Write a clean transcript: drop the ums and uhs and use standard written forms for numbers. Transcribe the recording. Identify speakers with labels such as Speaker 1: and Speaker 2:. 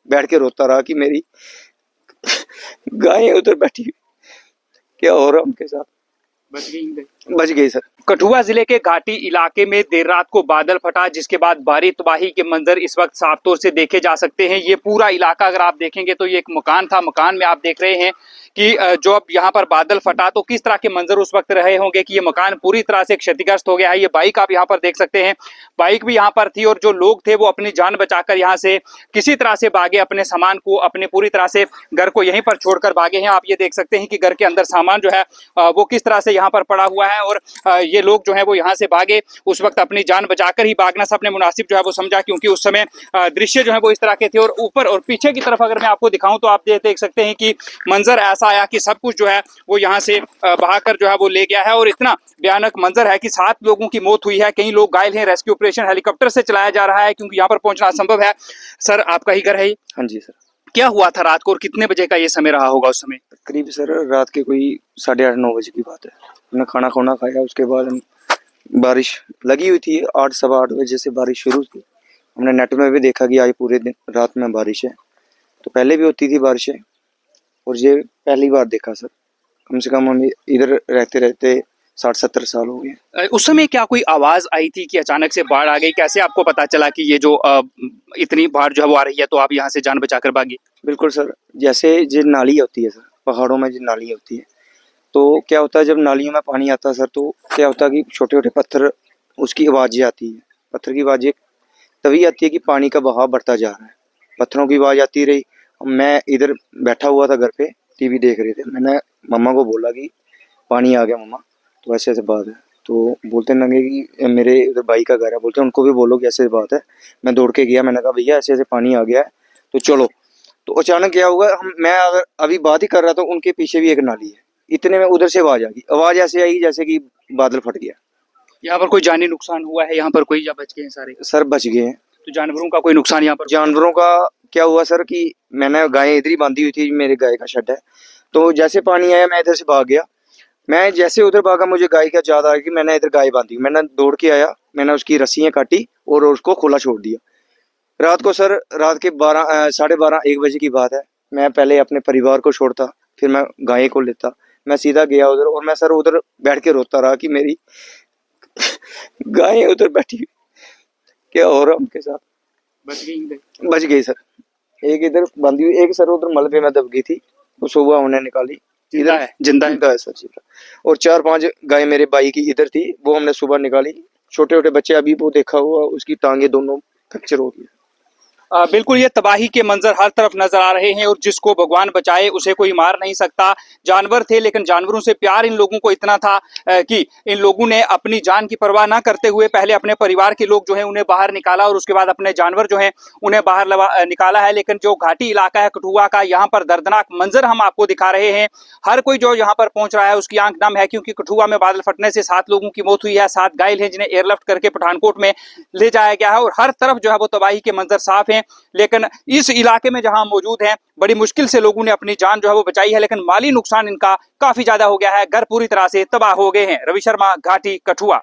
Speaker 1: बैठ के रोता रहा कि मेरी गायें उधर बैठी हुई, क्या हो रहा उनके साथ। बच गई सर।
Speaker 2: कठुआ जिले के घाटी इलाके में देर रात को बादल फटा, जिसके बाद भारी तबाही के मंजर इस वक्त साफ तौर से देखे जा सकते हैं। ये पूरा इलाका अगर आप देखेंगे तो ये एक मकान था, मकान में आप देख रहे हैं कि जो अब यहाँ पर बादल फटा तो किस तरह के मंजर उस वक्त रहे होंगे कि ये मकान पूरी तरह से क्षतिग्रस्त हो गया है। ये बाइक आप यहाँ पर देख सकते हैं, बाइक भी यहाँ पर थी और जो लोग थे वो अपनी जान बचाकर यहाँ से किसी तरह से भागे, अपने सामान को अपने पूरी तरह से घर को यहीं पर छोड़कर भागे हैं। आप ये देख सकते हैं कि घर के अंदर सामान जो है वो किस तरह से यहाँ पर पड़ा हुआ है और ये लोग जो है वो यहाँ से भागे, उस वक्त अपनी जान बचाकर ही भागना सबने मुनासिब जो है वो समझा, क्योंकि उस समय दृश्य जो है वो इस तरह के थे। और ऊपर और पीछे की तरफ अगर मैं आपको दिखाऊं तो आप देख सकते हैं कि मंजर ऐसा आया कि सब कुछ जो है वो यहाँ से बहाकर जो है वो ले गया है और इतना भयानक मंजर है कि 7 लोगों की मौत हुई है, कई लोग घायल हैं। रेस्क्यू ऑपरेशन हेलीकॉप्टर से चलाया जा रहा है क्योंकि यहाँ पर पहुंचना असंभव है। सर, आपका ही घर है ये?
Speaker 1: हाँ जी सर।
Speaker 2: क्या हुआ था रात को और कितने बजे का ये समय रहा होगा उस समय?
Speaker 1: करीब सर रात के कोई 8:30-9 बजे की बात है। हमने खाना खोना खाया, उसके बाद बारिश लगी हुई थी, 8 सवा 8 बजे से बारिश शुरू थी। हमने नेट में भी देखा कि आज पूरे दिन रात में बारिश है, तो पहले भी होती थी बारिशें और ये पहली बार देखा सर। कम से कम हम इधर रहते रहते 60-70 साल हो गए।
Speaker 2: उस समय क्या कोई आवाज आई थी कि अचानक से बाढ़ आ गई? कैसे आपको पता चला कि ये जो इतनी बाढ़ जो है वो आ रही है, तो आप यहाँ से जान बचाकर भागे?
Speaker 1: बिल्कुल सर, जैसे जो नाली होती है सर, पहाड़ों में जो नाली होती है, तो क्या होता है जब नालियों में पानी आता है सर, तो क्या होता है कि छोटे छोटे पत्थर, उसकी आवाज़ें आती है। पत्थर की आवाज़ें तभी आती है कि पानी का बहाव बढ़ता जा रहा है। पत्थरों की आवाज़ आती रही। मैं इधर बैठा हुआ था घर पे, टीवी देख रहे थे। मैंने मम्मा को बोला कि पानी आ गया मम्मा, तो ऐसे ऐसे बात है। तो बोलते लगे कि मेरे उधर भाई का घर है, बोलते उनको भी बोलो कि ऐसे बात है। मैं दौड़ के गया, मैंने कहा भैया ऐसे ऐसे पानी आ गया है तो चलो। तो अचानक क्या हुआ, मैं अगर अभी बात ही कर रहा था, उनके पीछे भी एक नाली है। इतने में उधर से आवाज आ गई, आवाज ऐसे आई जैसे कि बादल फट गया।
Speaker 2: यहाँ पर कोई जानी नुकसान हुआ है यहाँ पर कोई, या बच गए हैं सारे?
Speaker 1: सर बच गए हैं।
Speaker 2: तो जानवरों का कोई नुकसान यहाँ पर?
Speaker 1: जानवरों का क्या हुआ सर कि मैंने गायें इधर ही बांधी हुई थी, मेरे गाय का शेड है, तो जैसे पानी आया मैं इधर से भाग गया। मैं जैसे उधर भागा, मुझे गाय का याद आया कि मैंने इधर गाय बांधी। मैंने दौड़ के आया, मैंने उसकी रस्सियाँ काटी और उसको खुला छोड़ दिया। रात को सर, रात के 12:30-1 बजे की बात है। मैं पहले अपने परिवार को छोड़ता, फिर मैं गाय को लेता, मैं सीधा गया उधर और मैं सर उधर बैठ के रोता रहा कि मेरी गायें उधर बैठी हुई, क्या हो रहा उनके साथ। बच गई सर। एक इधर बांधी हुई, एक सर उधर मलबे में दब गई थी, वो सुबह उन्हें निकाली।
Speaker 2: जिंदा है? जिंदा है
Speaker 1: सर, जिंदा। और 4-5 गाय मेरे भाई की इधर थी, वो हमने सुबह निकाली। छोटे छोटे बच्चे, अभी वो देखा हुआ, उसकी टांगे दोनों फ्रैक्चर हो गई।
Speaker 2: बिल्कुल ये तबाही के मंजर हर तरफ नजर आ रहे हैं और जिसको भगवान बचाए उसे कोई मार नहीं सकता। जानवर थे, लेकिन जानवरों से प्यार इन लोगों को इतना था कि इन लोगों ने अपनी जान की परवाह ना करते हुए पहले अपने परिवार के लोग जो है उन्हें बाहर निकाला और उसके बाद अपने जानवर जो है उन्हें बाहर निकाला है। लेकिन जो घाटी इलाका है कठुआ का, यहाँ पर दर्दनाक मंजर हम आपको दिखा रहे हैं। हर कोई जो यहाँ पर पहुंच रहा है उसकी आंख नम है, क्योंकि कठुआ में बादल फटने से 7 लोगों की मौत हुई है, 7 घायल हैं जिन्हें एयरलिफ्ट करके पठानकोट में ले जाया गया है और हर तरफ जो है वो तबाही के मंजर साफ है। लेकिन इस इलाके में जहां मौजूद हैं, बड़ी मुश्किल से लोगों ने अपनी जान जो है वो बचाई है, लेकिन माली नुकसान इनका काफी ज्यादा हो गया है। घर पूरी तरह से तबाह हो गए हैं। रवि शर्मा, घाटी, कठुआ।